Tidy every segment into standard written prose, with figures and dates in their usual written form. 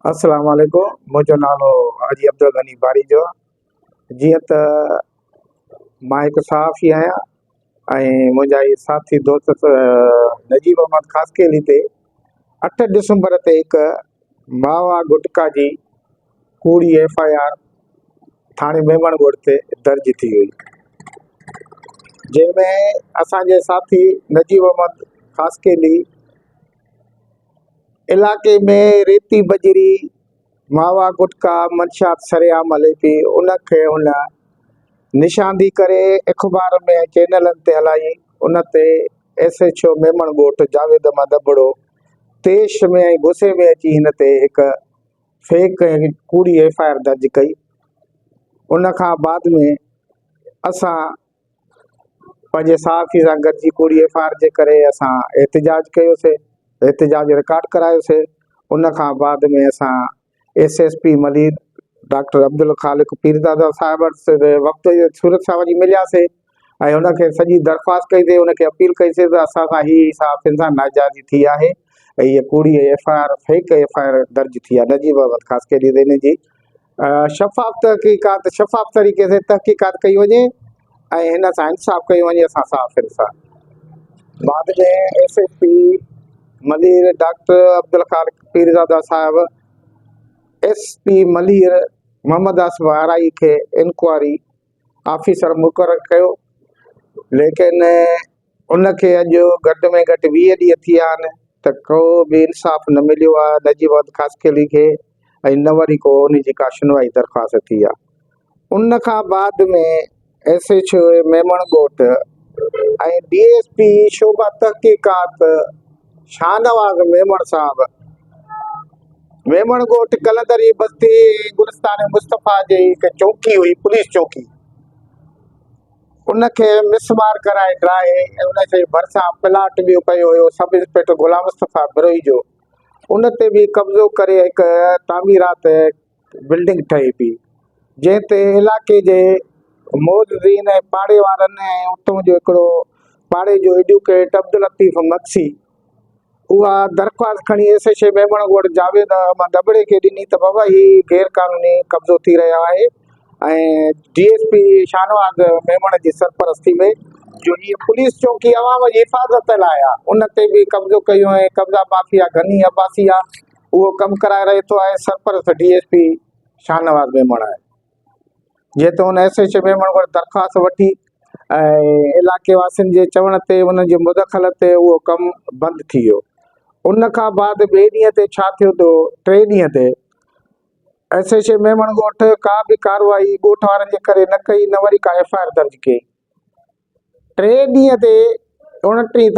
अस्सलाम वालेकुम। मुझो नालो हाजी अब्दुल गनी बारी जो जी त मां एक सहाफ़ी आहियां ऐं मुंहिंजा इहे साथी दोस्त नजीब अहमद ख़ासकेली ते 8 दिसंबर ते हिकु मावा गुटका जी कूड़ी FIR थाणे मेमणगोड़ ते दर्ज थी हुई, जंहिंमें असांजे साथी नजीब अहमद ख़ासकेली इलाके में रेती बजरी मावा गुटका मंशात सरेआम हले थी, उनखे हुन निशांदी करे अख़बार में चैनलनि ते हलाई। उन ते SHO मेमणगोठ जावेद अहमद दबड़ो तेश में ऐं गुस्से में अची हिन ते हिकु फेक कूड़ी FIR दर्ज कई। उन खां बाद में असां पंहिंजे सहाफ़ी सां गॾिजी कूड़ी FIR जे करे असां एहतिजाज कयोसीं, एहतिजाज रिकॉर्ड करायोसीं। उन खां बाद में असां SSP मलीर डॉक्टर अब्दुल ख़ालिक पीरदादा साहिब वक़्त सूरत सां वञी मिलियासीं ऐं उनखे सॼी दरख़्वास्त कईसीं, उनखे अपील कईसीं त असां सां हीअ सहाफ़ियुनि सां नाजाइज़ी थी आहे ऐं हीअ कूड़ी FIR फेक FIR दर्ज थी आहे। नजीब अहमद ख़ासकेली हिन जी शफ़ाफ़ तरीक़े से तहक़ीक़ात कई वञे ऐं हिन सां इंसाफ़ कयो वञे असां सहाफ़ियुनि सां। बाद में SSP मलीर डॉक्टर अब्दुल ख़ालिक पीरदादा साहिब SP मलीर मोहम्मद आसिफ आराई खे इंक्वायरी ऑफिसर मुक़ररु कयो, लेकिन उनखे अॼु घटि में घटि 20 ॾींहं थी विया आहिनि त को बि इंसाफ़ न मिलियो आहे नजीब अहमद ख़ासकेली खे ऐं न वरी को उन जी का सुनवाई दरख़्वास्त थी आहे। उन खां बाद में SHO मेमणगोठ ऐं DSP शोभा तहक़ीक़ात शाहनवाज़ मेमण साहब मेमणगोठ कलंदरी बस्ती गुलिस्तान मुस्तफ़ा जी हिकु चौकी हुई, पुलिस चौकी, उनखे मिसमार कराए ड्राए ऐं उनजे भरिसां प्लाट बि कयो हुयो सब इंस्पेक्टर गुलाम मुस्तफ़ा बिरोही जो। उन ते बि कब्ज़ो करे हिकु तामीरात बिल्डिंग ठहे पई, जंहिं ते इलाइक़े जे मौजूदीन ऐं पाड़े वारनि ऐं उतां जो हिकिड़ो पाड़े जो एडवोकेट अब्दुल लतीफ़ मक्सी उहा दरख़्वास्त खणी SHO मेमणगोड़ जावेद अहमद दबड़े खे ॾिनी त बाबा हीअ गैर कानूनी कब्ज़ो थी रहियो आहे ऐं DSP शाहनवाज़ मेमण जी सरपरस्ती में जो हीअ पुलिस चौकी अवाम जी हिफ़ाज़त लाइ आहे, उन ते बि कब्ज़ो कयो ऐं कब्ज़ा माफ़िया गनी अब्बासी आहे उहो कमु कराए रहे थो ऐं सरपरस्त DSP शाहनवाज़ मेमण आहे। जीअं त हुन SHO मेमणगोड़ दरख़्वास्त वठी ऐं इलाइक़े वासियुनि जे चवण ते उन जे मुदख़ल ते उहो कमु बंदि थी वियो। उन खां बाद ॿिए ॾींहं ते छा थियो त 3 ॾींहं ते SHO मेमणगोठ का बि कार्रवाई ॻोठ वारनि जे करे न कई, न वरी का FIR दर्ज कई। 3 ॾींहं ते 29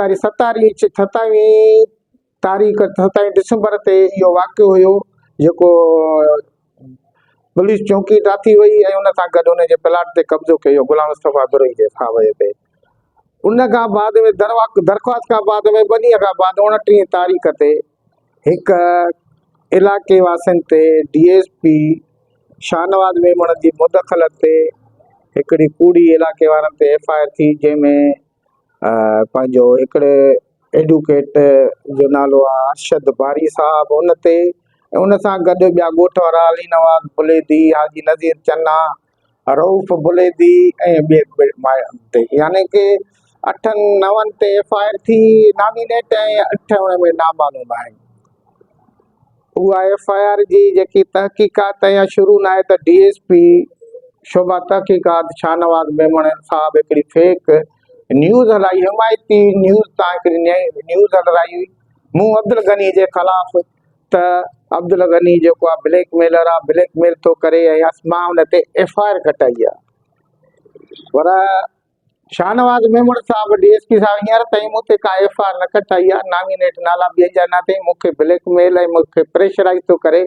तारीख़ 27 दिसंबर ते इहो वाक़ियो हुयो जेको पुलिस चौकी ठाती वई ऐं उन सां गॾु उन जे प्लाट ते कब्ज़ो कयो गुलाम मुस्तफ़ा बिरोही जे साहब ते। उन खां बाद में दरख़्वास्त खां बाद में 2 ॾींहं खां बाद 29 तारीख़ ते हिकु इलाइक़े वासियुनि ते DSP शाहनवाज़ मेमण जी मुदख़ल ते हिकिड़ी कूड़ी इलाइक़े वारनि ते FIR थी, जंहिंमें पंहिंजो हिकिड़े एडवोकेट जो नालो आहे अरशद बारी साहब उन ते ऐं उन सां गॾु ॿिया ॻोठ वारा अली नवाज़ बुलेदी, हाजी नज़ीर चन्ना, रऊफ़ बुलेदी ऐं ॿिए ते, यानी कि 8-9 ते FIR थी नामिनेट ऐं 8 उन में नामालूम आहिनि। उहा FIR जी जेकी तहक़ीक़ात या शुरू न आहे त DSP शोभा तहक़ीक़ात शाहनवाज़ मेमण साहब हिकिड़ी फेक न्यूज़ हलाई, हिमायती न्यूज़ तां हिकिड़ी न्यूज़ हलाई हुई मूं अब्दुल गनी जे ख़िलाफ़ त अब्दुल गनी जेको आहे ब्लैकमेलर आहे, ब्लैकमेल थो करे ऐं मां हुन ते FIR कटाई आहे। पर शाहनवाज़ मेमण साहब DSP साहब हींअर ताईं मूं ते का FIR न कटाई आहे, नामिनेट नाला ॿियनि जा न अथई, मूंखे ब्लैकमेल ऐं मूंखे प्रेशराइज़ थो करे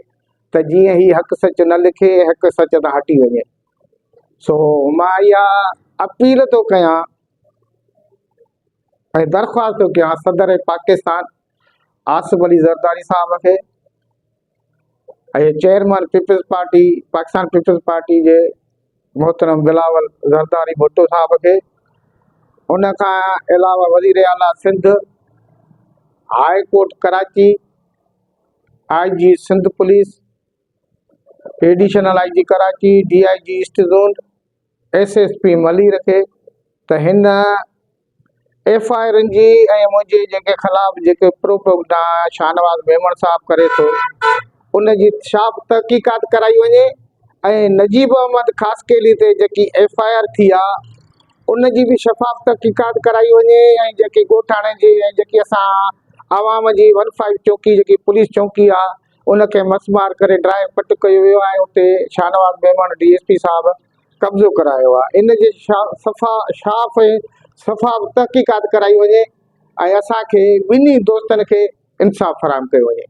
त जीअं ही हक़ सच न लिखे हक़ सच तां हटी वञे। सो मां इहा अपील थो कयां ऐं दरख़्वास्त थो कयां सदर पाकिस्तान आसिफ अली ज़रदारी साहब खे ऐं चेयरमैन पाकिस्तान पीपल्स पार्टी जे मोहतरम बिलावल ज़रदारी भुट्टो साहब खे, उन खां अलावा वज़ीर आला Sindh, high court Karachi, IG Sindh police additional I G Karachi, DIG east zone, SSP Malir खे त हिन FIR जी ऐं मुंहिंजे जेके ख़िलाफ़ जेके प्रोपगंडा शाहनवाज़ मेमण साहब करे थो उन जी शाफ़ तहक़ीक़ात कराई वञे ऐं नजीब अहमद ख़ासकेली ते जेकी FIR थी आहे उन जी बि शफ़ाफ़ तहक़ीक़ात कराई वञे ऐं जेकी ॻोठाणे जी ऐं जेकी असां आवाम जी 15 चौकी जेकी पुलिस चौकी आहे उनखे मसमार करे ड्राइव पट कयो वियो आहे। उते शाहनवाज़ मेमण DSP साहब कब्ज़ो करायो आहे। इन जे शाफ़ ऐं शफ़ाफ़ तहक़ीक़ात कराई वञे ऐं असांखे ॿिन्ही दोस्तनि खे इंसाफ़ फ़राहम कयो वञे।